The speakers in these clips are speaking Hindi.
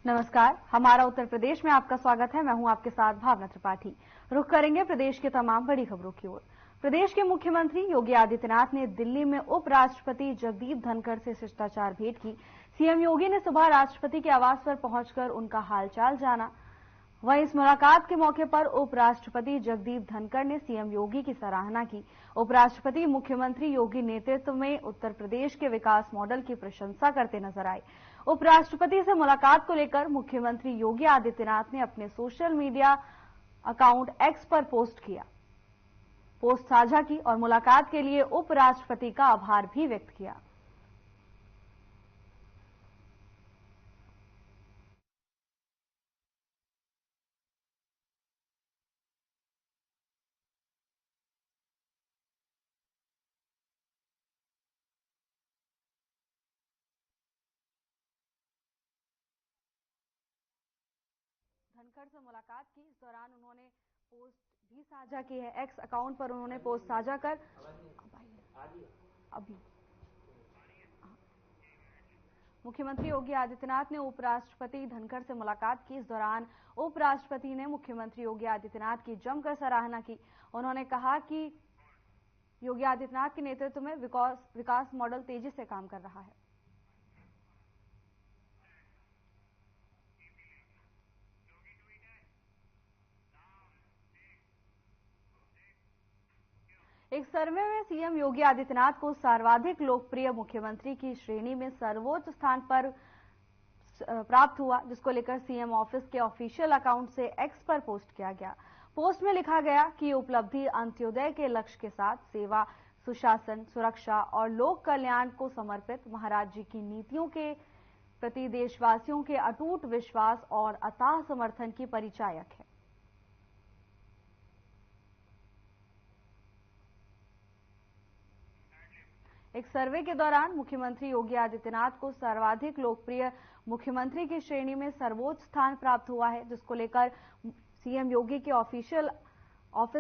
नमस्कार, हमारा उत्तर प्रदेश में आपका स्वागत है। मैं हूं आपके साथ भावना त्रिपाठी। रुख करेंगे प्रदेश के तमाम बड़ी खबरों की ओर। प्रदेश के मुख्यमंत्री योगी आदित्यनाथ ने दिल्ली में उपराष्ट्रपति जगदीप धनखड़ से शिष्टाचार भेंट की। सीएम योगी ने सुबह राष्ट्रपति के आवास पर पहुंचकर उनका हालचाल जाना। वहीं इस मुलाकात के मौके पर उपराष्ट्रपति जगदीप धनखड़ ने सीएम योगी की सराहना की। उपराष्ट्रपति मुख्यमंत्री योगी नेतृत्व में उत्तर प्रदेश के विकास मॉडल की प्रशंसा करते नजर आए। उपराष्ट्रपति से मुलाकात को लेकर मुख्यमंत्री योगी आदित्यनाथ ने अपने सोशल मीडिया अकाउंट एक्स पर पोस्ट साझा की और मुलाकात के लिए उपराष्ट्रपति का आभार भी व्यक्त किया। धनखड़ से मुलाकात की, इस दौरान उन्होंने पोस्ट भी साझा की है। एक्स अकाउंट पर उन्होंने पोस्ट साझा कर अभी मुख्यमंत्री योगी आदित्यनाथ ने उपराष्ट्रपति धनखड़ से मुलाकात की। इस दौरान उपराष्ट्रपति ने मुख्यमंत्री योगी आदित्यनाथ की जमकर सराहना की। उन्होंने कहा कि योगी आदित्यनाथ के नेतृत्व में विकास मॉडल तेजी से काम कर रहा है। एक सर्वे में सीएम योगी आदित्यनाथ को सर्वाधिक लोकप्रिय मुख्यमंत्री की श्रेणी में सर्वोच्च स्थान पर प्राप्त हुआ, जिसको लेकर सीएम ऑफिस के ऑफिशियल अकाउंट से एक्स पर पोस्ट किया गया। पोस्ट में लिखा गया कि ये उपलब्धि अंत्योदय के लक्ष्य के साथ सेवा, सुशासन, सुरक्षा और लोक कल्याण को समर्पित महाराज जी की नीतियों के प्रति देशवासियों के अटूट विश्वास और अथाह समर्थन की परिचायक है। एक सर्वे के दौरान मुख्यमंत्री योगी आदित्यनाथ को सर्वाधिक लोकप्रिय मुख्यमंत्री की श्रेणी में सर्वोच्च स्थान प्राप्त हुआ है, जिसको लेकर सीएम योगी के ऑफिस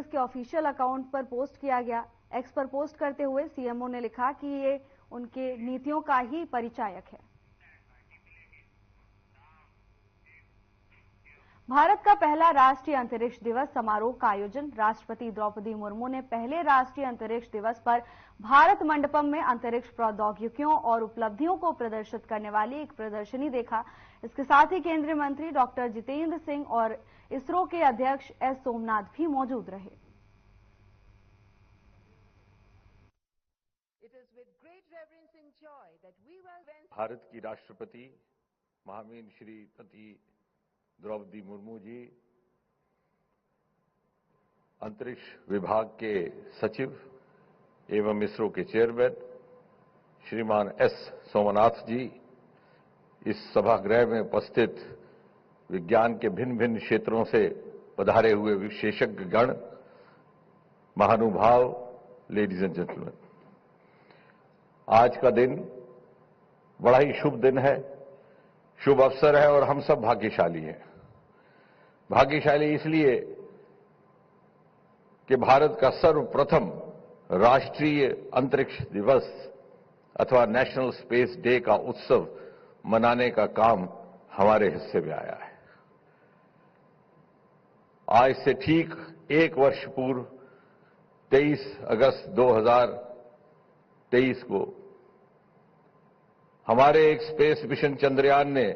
के ऑफिशियल अकाउंट पर पोस्ट किया गया। एक्स पर पोस्ट करते हुए सीएमओ ने लिखा कि ये उनके नीतियों का ही परिचायक है। भारत का पहला राष्ट्रीय अंतरिक्ष दिवस समारोह का आयोजन। राष्ट्रपति द्रौपदी मुर्मू ने पहले राष्ट्रीय अंतरिक्ष दिवस पर भारत मंडपम में अंतरिक्ष प्रौद्योगिकियों और उपलब्धियों को प्रदर्शित करने वाली एक प्रदर्शनी देखा। इसके साथ ही केंद्रीय मंत्री डॉक्टर जितेंद्र सिंह और इसरो के अध्यक्ष एस सोमनाथ भी मौजूद रहे। भारत की राष्ट्रपति महामहिम श्रीमती द्रौपदी मुर्मू जी, अंतरिक्ष विभाग के सचिव एवं इसरो के चेयरमैन श्रीमान एस सोमनाथ जी, इस सभागृह में उपस्थित विज्ञान के भिन्न भिन्न क्षेत्रों से पधारे हुए विशेषज्ञ गण, महानुभाव, लेडीज एंड जेंटलमैन, आज का दिन बड़ा ही शुभ दिन है, शुभ अवसर है और हम सब भाग्यशाली हैं। भाग्यशाली इसलिए कि भारत का सर्वप्रथम राष्ट्रीय अंतरिक्ष दिवस अथवा नेशनल स्पेस डे का उत्सव मनाने का काम हमारे हिस्से में आया है। आज से ठीक एक वर्ष पूर्व 23 अगस्त 2023 को हमारे एक स्पेस मिशन चंद्रयान ने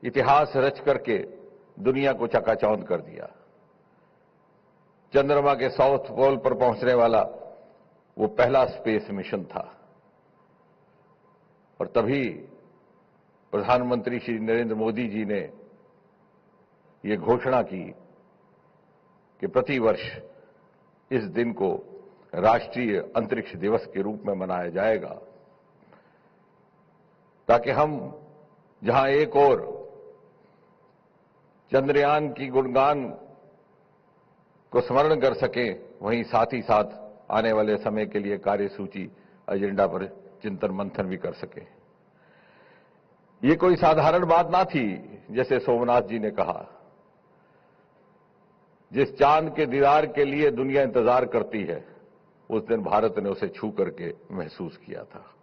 इतिहास रच करके दुनिया को चकाचौंध कर दिया। चंद्रमा के साउथ पोल पर पहुंचने वाला वो पहला स्पेस मिशन था और तभी प्रधानमंत्री श्री नरेंद्र मोदी जी ने ये घोषणा की कि प्रतिवर्ष इस दिन को राष्ट्रीय अंतरिक्ष दिवस के रूप में मनाया जाएगा, ताकि हम जहां एक और चंद्रयान की गुणगान को स्मरण कर सकें, वहीं साथ ही साथ आने वाले समय के लिए कार्यसूची एजेंडा पर चिंतन मंथन भी कर सकें। ये कोई साधारण बात ना थी, जैसे सोमनाथ जी ने कहा। जिस चांद के दीदार के लिए दुनिया इंतजार करती है, उस दिन भारत ने उसे छू करके महसूस किया था।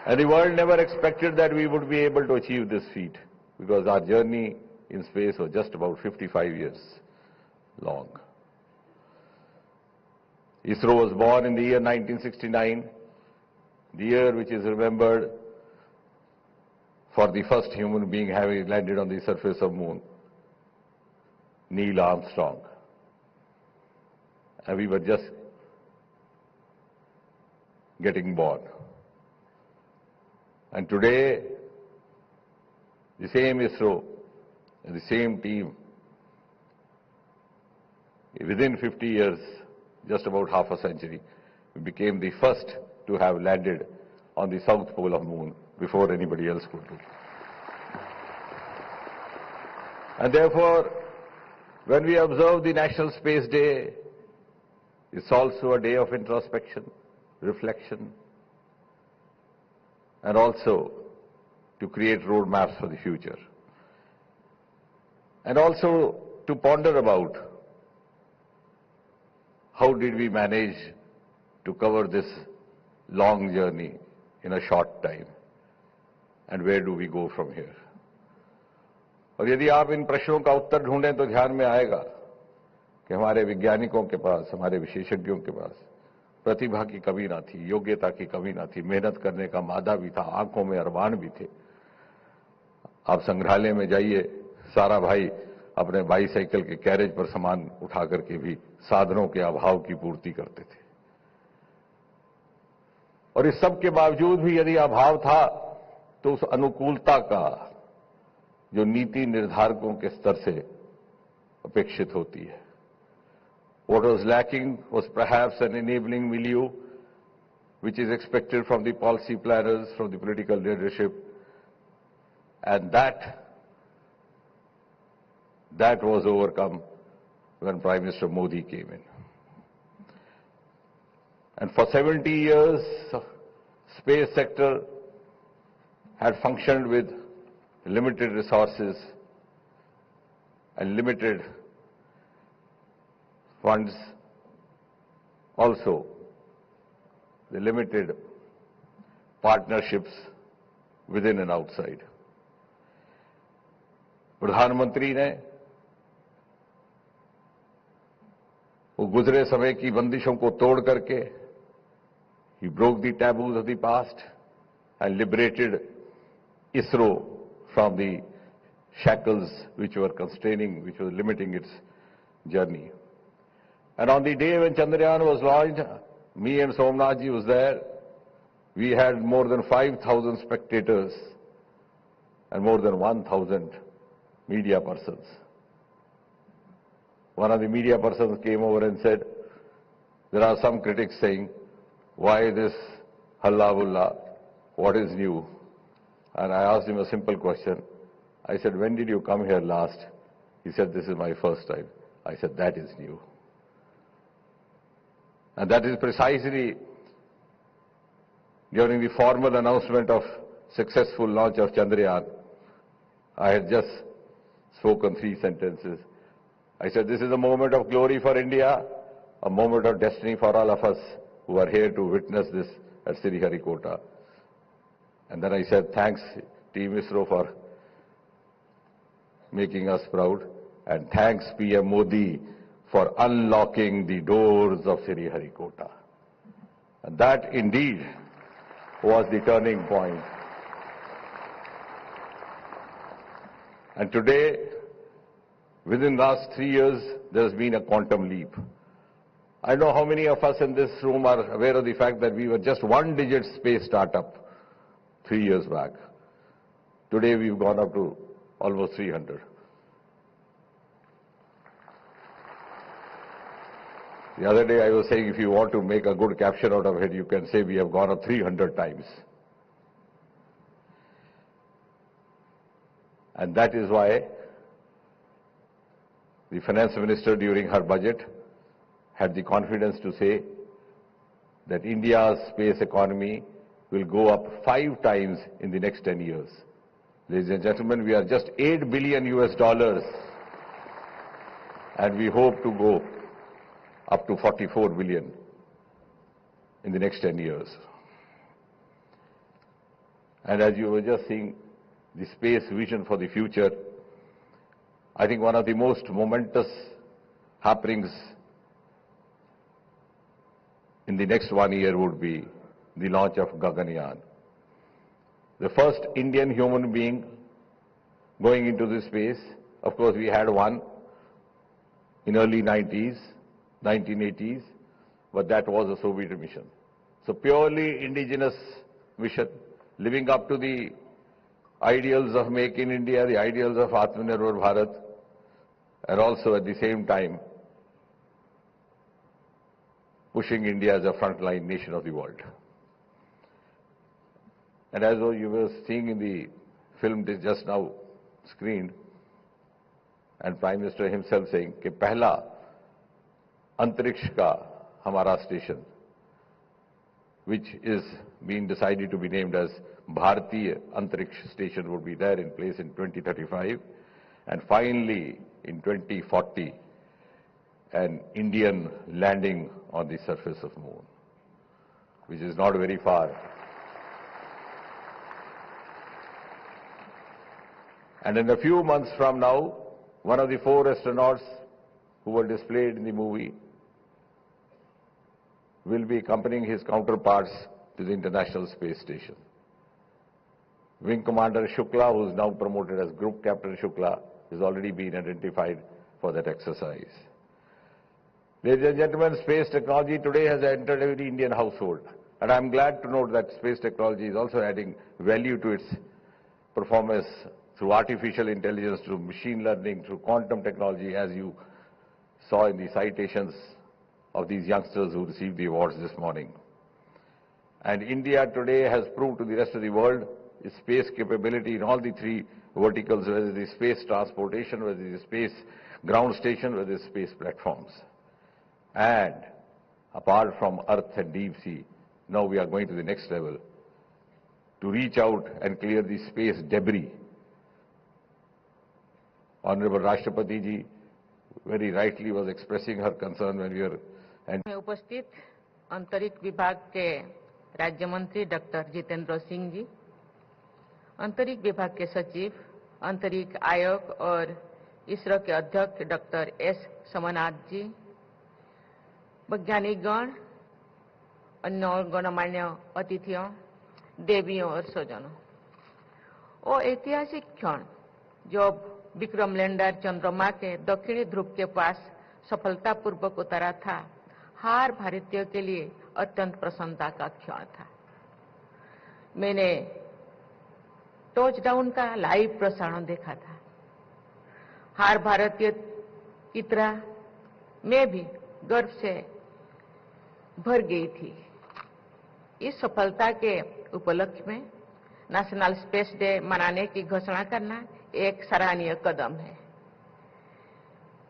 And the world never expected that we would be able to achieve this feat, because our journey in space was just about 55 years long. ISRO was born in the year 1969, the year which is remembered for the first human being having landed on the surface of Moon, Neil Armstrong. And we were just getting born. And today, the same ISRO and the same team, within 50 years, just about half a century, we became the first to have landed on the south pole of Moon before anybody else could do. And therefore, when we observe the National Space Day, it's also a day of introspection, reflection, and also to create roadmaps for the future. And also to ponder about how did we manage to cover this long journey in a short time, and where do we go from here? और यदि आप इन प्रश्नों का उत्तर ढूंढें तो ध्यान में आएगा कि हमारे वैज्ञानिकों के पास, हमारे विशेषज्ञों के पास प्रतिभा की कमी ना थी, योग्यता की कमी ना थी, मेहनत करने का मादा भी था, आंखों में अरमान भी थे। आप संग्रहालय में जाइए, सारा भाई अपने बाईसाइकिल के कैरेज पर सामान उठा करके भी साधनों के अभाव की पूर्ति करते थे। और इस सब के बावजूद भी यदि अभाव था तो उस अनुकूलता का जो नीति निर्धारकों के स्तर से अपेक्षित होती है, what was lacking was perhaps an enabling milieu which is expected from the policy planners, from the political leadership, and that was overcome when Prime Minister Modi came in. And for 70 years, space sector had functioned with limited resources and limited funds, also the limited partnerships within and outside. प्रधानमंत्री ने वो गुजरे समय की बंदिशों को तोड़ करके he broke the taboos of the past and liberated ISRO from the shackles which were constraining, which were limiting its journey. And on the day when Chandrayaan was launched, me and Somnath ji was there. We had more than 5,000 spectators and more than 1,000 media persons. One of the media persons came over and said, there are some critics saying, why this halla-bulla, what is new? And I asked him a simple question. I said, when did you come here last? He said, this is my first time. I said, that is new. And that is precisely during the formal announcement of successful launch of Chandrayaan. I had just spoken 3 sentences. I said, this is a moment of glory for India, a moment of destiny for all of us who are here to witness this at Sriharikota. And then I said, thanks Team ISRO for making us proud, and thanks PM Modi for unlocking the doors of Sriharikota. And that indeed was the turning point. And today, within the last 3 years, there has been a quantum leap. I know how many of us in this room are aware of the fact that we were just one-digit space startup 3 years back. Today we've gone up to almost 300. The other day I was saying, if you want to make a good caption out of it, you can say we have gone up 300 times. And that is why the finance minister during her budget had the confidence to say that India's space economy will go up 5 times in the next 10 years. Ladies and gentlemen, we are just $8 billion US, and we hope to go up to 44 billion in the next 10 years. And as you were just seeing the space vision for the future, I think one of the most momentous happenings in the next 1 year would be the launch of Gaganyaan, the first Indian human being going into this space. Of course, we had one in early 1980s, but that was a Soviet mission. So purely indigenous mission, living up to the ideals of Make in India, the ideals of Atmanirbhar Bharat, and also at the same time pushing India as a frontline nation of the world. And as you were seeing in the film just now screened, and Prime Minister himself saying कि पहला अंतरिक्ष का हमारा station, which is being decided to be named as Bharatiya Antariksh Station, would be there in place in 2035, and finally in 2040 an Indian landing on the surface of Moon, which is not very far. And in a few months from now, one of the 4 astronauts who were displayed in the movie will be accompanying his counterparts to the International Space Station. Wing Commander Shukla, who is now promoted as Group Captain Shukla, has already been identified for that exercise. Ladies and gentlemen, space technology today has entered every Indian household, and I'm glad to note that space technology is also adding value to its performance through artificial intelligence, through machine learning, through quantum technology, as you saw in the citations of these youngsters who received the awards this morning. And India today has proved to the rest of the world its space capability in all the 3 verticals, whether it is space transportation, whether it is space ground station, whether it is space platforms. And apart from Earth and deep sea, now we are going to the next level to reach out and clear the space debris. Honorable Rashtrapati ji very rightly was expressing her concern when we were में उपस्थित अंतरिक्ष विभाग के राज्य मंत्री डॉक्टर जितेंद्र सिंह जी, अंतरिक्ष विभाग के सचिव, अंतरिक्ष आयोग और इसरो के अध्यक्ष डॉक्टर एस सोमनाथ जी, वैज्ञानिकगण, अन्य गणमान्य अतिथियों, देवियों और स्वजनों, वो ऐतिहासिक क्षण जब विक्रम लैंडर चंद्रमा के दक्षिणी ध्रुव के पास सफलतापूर्वक उतरा था, हर भारतीय के लिए अत्यंत प्रसन्नता का क्षण था। मैंने टचडाउन का लाइव प्रसारण देखा था। हर भारतीय की तरह मैं भी गर्व से भर गई थी। इस सफलता के उपलक्ष्य में नेशनल स्पेस डे मनाने की घोषणा करना एक सराहनीय कदम है।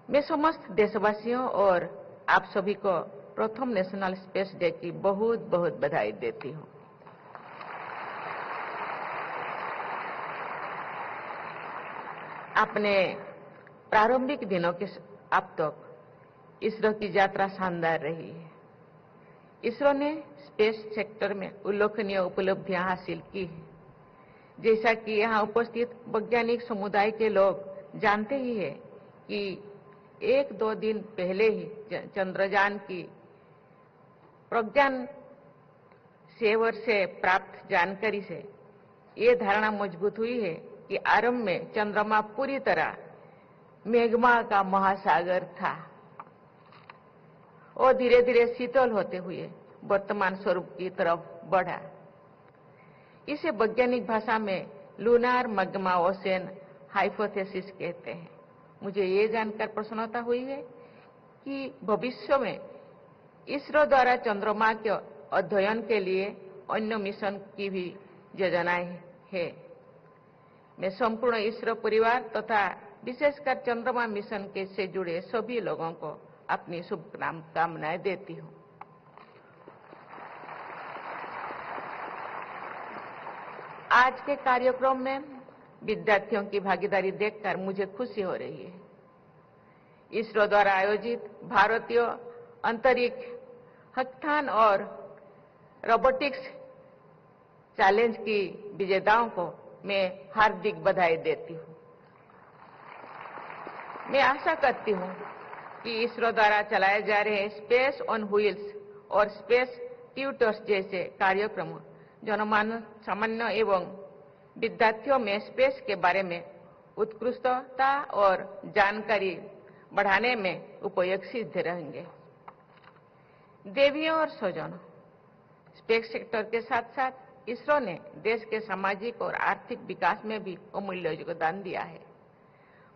मैं समस्त देशवासियों और आप सभी को प्रथम नेशनल स्पेस डे की बहुत बहुत बधाई देती हूं। अपने प्रारंभिक दिनों के अब तक इसरो की यात्रा शानदार रही है। इसरो ने स्पेस सेक्टर में उल्लेखनीय उपलब्धियां हासिल की हैं। जैसा कि यहाँ उपस्थित वैज्ञानिक समुदाय के लोग जानते ही हैं कि 1-2 दिन पहले ही चंद्रयान की प्रज्ञान सेवर से प्राप्त जानकारी से ये धारणा मजबूत हुई है कि आरंभ में चंद्रमा पूरी तरह मैग्मा का महासागर था और धीरे धीरे शीतल होते हुए वर्तमान स्वरूप की तरफ बढ़ा। इसे वैज्ञानिक भाषा में लूनार मैग्मा ओशन हाइपोथेसिस कहते हैं। मुझे ये जानकर प्रसन्नता हुई है कि भविष्य में इसरो द्वारा चंद्रमा के अध्ययन के लिए अन्य मिशन की भी योजनाएं है। मैं संपूर्ण इसरो परिवार तथा विशेषकर चंद्रमा मिशन के से जुड़े सभी लोगों को अपनी शुभकामनाएं देती हूं। आज के कार्यक्रम में विद्यार्थियों की भागीदारी देखकर मुझे खुशी हो रही है। इसरो द्वारा आयोजित भारतीय अंतरिक्ष हैकाथॉन और रोबोटिक्स चैलेंज की विजेताओं को मैं हार्दिक बधाई देती हूं। मैं आशा करती हूं कि इसरो द्वारा चलाए जा रहे स्पेस ऑन व्हील्स और स्पेस ट्यूटर्स जैसे कार्यक्रम जनमानस सामान्य एवं विद्यार्थियों में स्पेस के बारे में उत्कृष्टता और जानकारी बढ़ाने में उपयोगी सिद्ध रहेंगे। देवियों और स्वजनों, स्पेस सेक्टर के साथ साथ इसरो ने देश के सामाजिक और आर्थिक विकास में भी अमूल्य योगदान दिया है।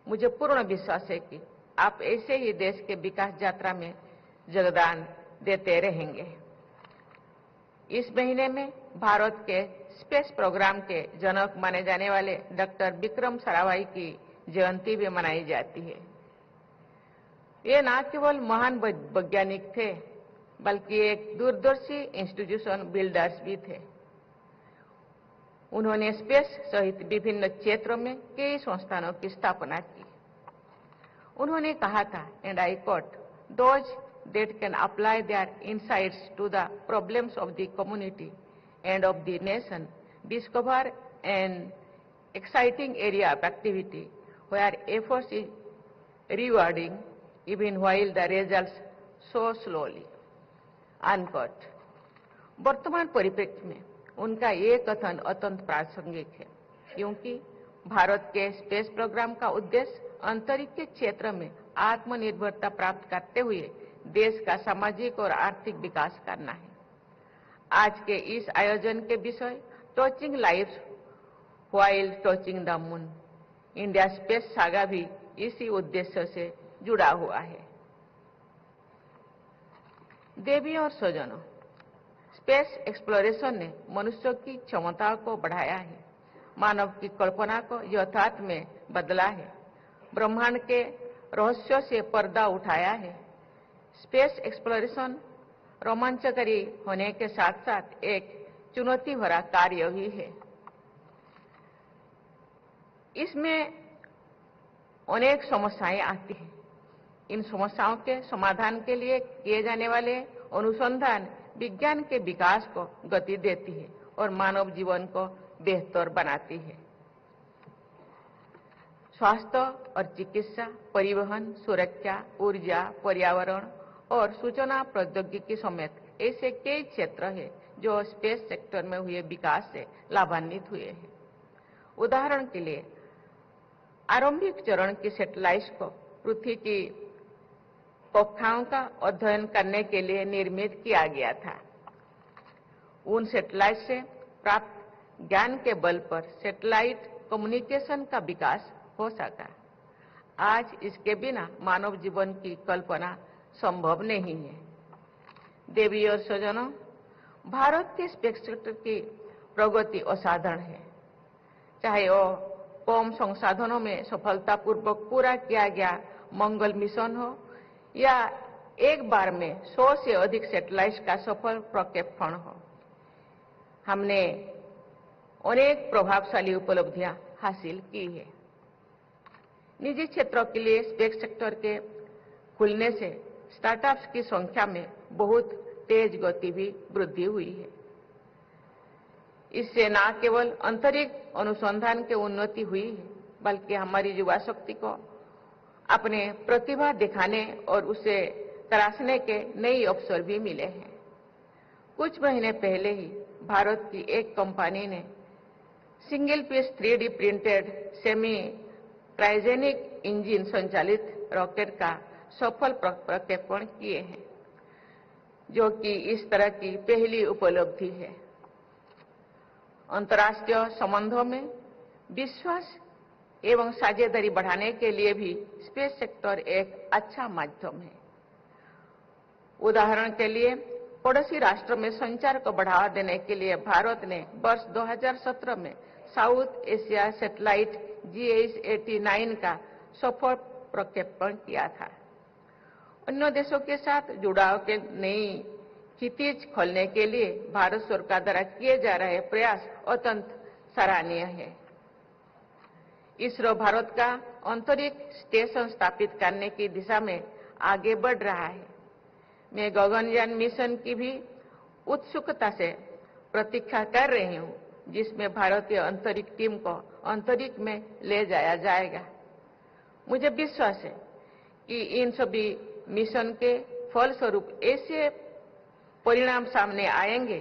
मुझे पूर्ण विश्वास है कि आप ऐसे ही देश के विकास यात्रा में योगदान देते रहेंगे। इस महीने में भारत के स्पेस प्रोग्राम के जनक माने जाने वाले डॉक्टर विक्रम साराभाई की जयंती भी मनाई जाती है। ये न केवल महान वैज्ञानिक थे, बल्कि एक दूरदर्शी इंस्टीट्यूशन बिल्डर्स भी थे। उन्होंने स्पेस सहित विभिन्न क्षेत्रों में कई संस्थानों की स्थापना की। उन्होंने कहा था, and I quote, "Those that can apply their insights to the problems of the community and of the nation discover an exciting area of activity where effort is rewarding even while the results so slowly." Unquote. वर्तमान परिप्रेक्ष्य में उनका ये कथन अत्यंत प्रासंगिक है, क्योंकि भारत के स्पेस प्रोग्राम का उद्देश्य अंतरिक्ष क्षेत्र में आत्मनिर्भरता प्राप्त करते हुए देश का सामाजिक और आर्थिक विकास करना है। आज के इस आयोजन के विषय touching lives while touching the moon, India space saga भी इसी उद्देश्य से जुड़ा हुआ है। देवियों और स्वजनों, स्पेस एक्सप्लोरेशन ने मनुष्य की क्षमताओं को बढ़ाया है, मानव की कल्पना को यथार्थ में बदला है, ब्रह्मांड के रहस्यों से पर्दा उठाया है। स्पेस एक्सप्लोरेशन रोमांचकारी होने के साथ साथ एक चुनौती भरा कार्य भी है। इसमें अनेक समस्याएं आती हैं। इन समस्याओं के समाधान के लिए किए जाने वाले अनुसंधान विज्ञान के विकास को गति देती है और मानव जीवन को बेहतर बनाती है। स्वास्थ्य और चिकित्सा, परिवहन, सुरक्षा, ऊर्जा, पर्यावरण और सूचना प्रौद्योगिकी समेत ऐसे कई क्षेत्र हैं जो स्पेस सेक्टर में हुए विकास से लाभान्वित हुए हैं। उदाहरण के लिए, आरंभिक चरण की सैटेलाइट को पृथ्वी की कक्षाओं का अध्ययन करने के लिए निर्मित किया गया था। उन सैटेलाइट से प्राप्त ज्ञान के बल पर सैटेलाइट कम्युनिकेशन का विकास हो सका। आज इसके बिना मानव जीवन की कल्पना संभव नहीं है। देवी और स्वजनों, भारत के स्पेस सेक्टर की प्रगति असाधारण है। चाहे वो कम संसाधनों में सफलतापूर्वक पूरा किया गया मंगल मिशन हो या एक बार में 100 से अधिक सैटेलाइट का सफल प्रक्षेपण हो, हमने अनेक प्रभावशाली उपलब्धियां हासिल की है। निजी क्षेत्रों के लिए स्पेस सेक्टर के खुलने से स्टार्टअप्स की संख्या में बहुत तेज गति भी वृद्धि हुई है। इससे न केवल अंतरिक्ष अनुसंधान की उन्नति हुई है, बल्कि हमारी युवा शक्ति को अपने प्रतिभा दिखाने और उसे तराशने के नए अवसर भी मिले हैं। कुछ महीने पहले ही भारत की एक कंपनी ने single piece 3D printed semi cryogenic engine संचालित रॉकेट का सफल प्रक्षेपण किए हैं, जो कि इस तरह की पहली उपलब्धि है। अंतर्राष्ट्रीय संबंधों में विश्वास एवं साझेदारी बढ़ाने के लिए भी स्पेस सेक्टर एक अच्छा माध्यम है। उदाहरण के लिए, पड़ोसी राष्ट्रों में संचार को बढ़ावा देने के लिए भारत ने वर्ष 2017 में साउथ एशिया सैटेलाइट GS-89 का सफल प्रक्षेपण किया था। अन्य देशों के साथ जुड़ाव के नई क्षितिज खोलने के लिए भारत सरकार द्वारा किए जा रहे प्रयास अत्यंत सराहनीय है। इसरो भारत का अंतरिक्ष स्टेशन स्थापित करने की दिशा में आगे बढ़ रहा है। मैं गगनयान मिशन की भी उत्सुकता से प्रतीक्षा कर रही हूँ जिसमें भारतीय अंतरिक्ष टीम को अंतरिक्ष में ले जाया जाएगा। मुझे विश्वास है कि इन सभी मिशन के फलस्वरूप ऐसे परिणाम सामने आएंगे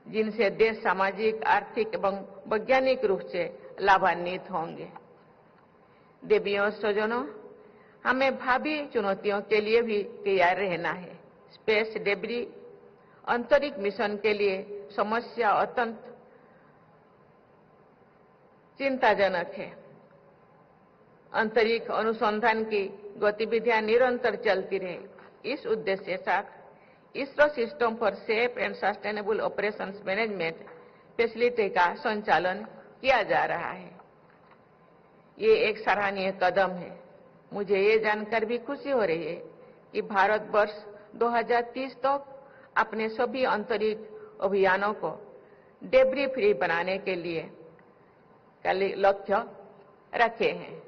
जिनसे देश सामाजिक, आर्थिक एवं वैज्ञानिक रूप से लाभान्वित होंगे। देवियों स्वजनों, हमें भावी चुनौतियों के लिए भी तैयार रहना है। स्पेस डेब्री अंतरिक्ष मिशन के लिए समस्या अत्यंत चिंताजनक है। अंतरिक्ष अनुसंधान की गतिविधियां निरंतर चलती रहे। इस उद्देश्य के साथ ISRO system for safe and sustainable operations management facility का संचालन किया जा रहा है। ये एक सराहनीय कदम है। मुझे ये जानकर भी खुशी हो रही है कि भारत वर्ष 2030 तक अपने सभी अंतरिक्ष अभियानों को डेब्री फ्री बनाने के लिए लक्ष्य रखे हैं।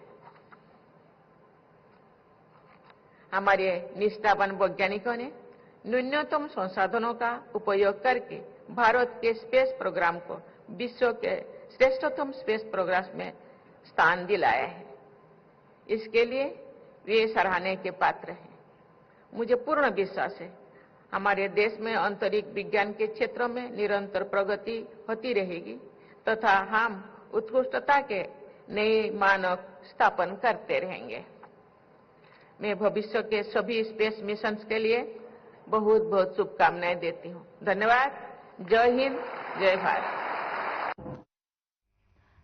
हमारे निष्ठावान वैज्ञानिकों ने न्यूनतम संसाधनों का उपयोग करके भारत के स्पेस प्रोग्राम को विश्व के श्रेष्ठतम स्पेस प्रोग्राम में स्थान दिलाया है। इसके लिए वे सराहने के पात्र हैं। मुझे पूर्ण विश्वास है हमारे देश में अंतरिक्ष विज्ञान के क्षेत्र में निरंतर प्रगति होती रहेगी तथा हम उत्कृष्टता के नए मानक स्थापन करते रहेंगे। मैं भविष्य के सभी स्पेस मिशंस के लिए बहुत बहुत शुभकामनाएं देती हूं। धन्यवाद। जय हिंद, जय भारत।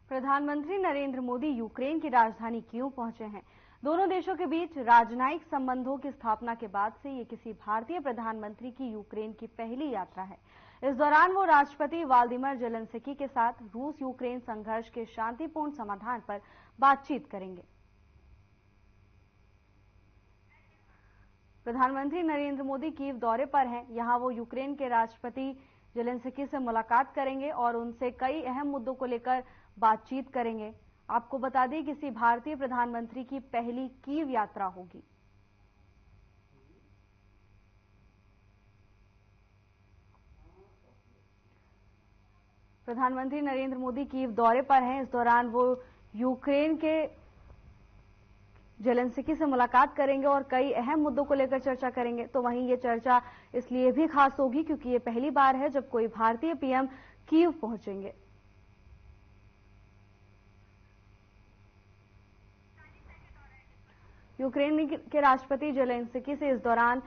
प्रधानमंत्री नरेंद्र मोदी यूक्रेन की राजधानी कीव पहुंचे हैं। दोनों देशों के बीच राजनयिक संबंधों की स्थापना के बाद से ये किसी भारतीय प्रधानमंत्री की यूक्रेन की पहली यात्रा है। इस दौरान वो राष्ट्रपति व्लादिमीर जेलेंस्की के साथ रूस यूक्रेन संघर्ष के शांतिपूर्ण समाधान पर बातचीत करेंगे। प्रधानमंत्री नरेंद्र मोदी कीव दौरे पर हैं। यहां वो यूक्रेन के राष्ट्रपति जेलेंस्की से मुलाकात करेंगे और उनसे कई अहम मुद्दों को लेकर बातचीत करेंगे। आपको बता दें किसी भारतीय प्रधानमंत्री की पहली कीव यात्रा होगी। प्रधानमंत्री नरेंद्र मोदी कीव दौरे पर हैं। इस दौरान वो यूक्रेन के जेलेंस्की से मुलाकात करेंगे और कई अहम मुद्दों को लेकर चर्चा करेंगे। तो वहीं ये चर्चा इसलिए भी खास होगी क्योंकि ये पहली बार है जब कोई भारतीय पीएम कीव पहुंचेंगे। यूक्रेन के राष्ट्रपति जेलेंस्की से इस दौरान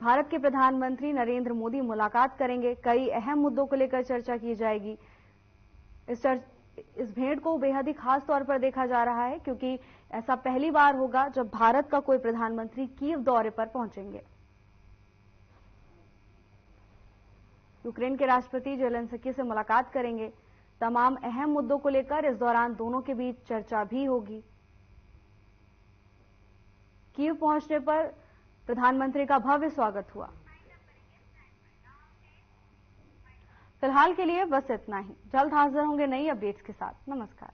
भारत के प्रधानमंत्री नरेंद्र मोदी मुलाकात करेंगे। कई अहम मुद्दों को लेकर चर्चा की जाएगी। इस भेंट को बेहद ही खास तौर पर देखा जा रहा है क्योंकि ऐसा पहली बार होगा जब भारत का कोई प्रधानमंत्री कीव दौरे पर पहुंचेंगे। यूक्रेन के राष्ट्रपति जेलेंस्की से मुलाकात करेंगे। तमाम अहम मुद्दों को लेकर इस दौरान दोनों के बीच चर्चा भी होगी। कीव पहुंचने पर प्रधानमंत्री का भव्य स्वागत हुआ। फिलहाल के लिए बस इतना ही। जल्द हाजिर होंगे नई अपडेट्स के साथ। नमस्कार।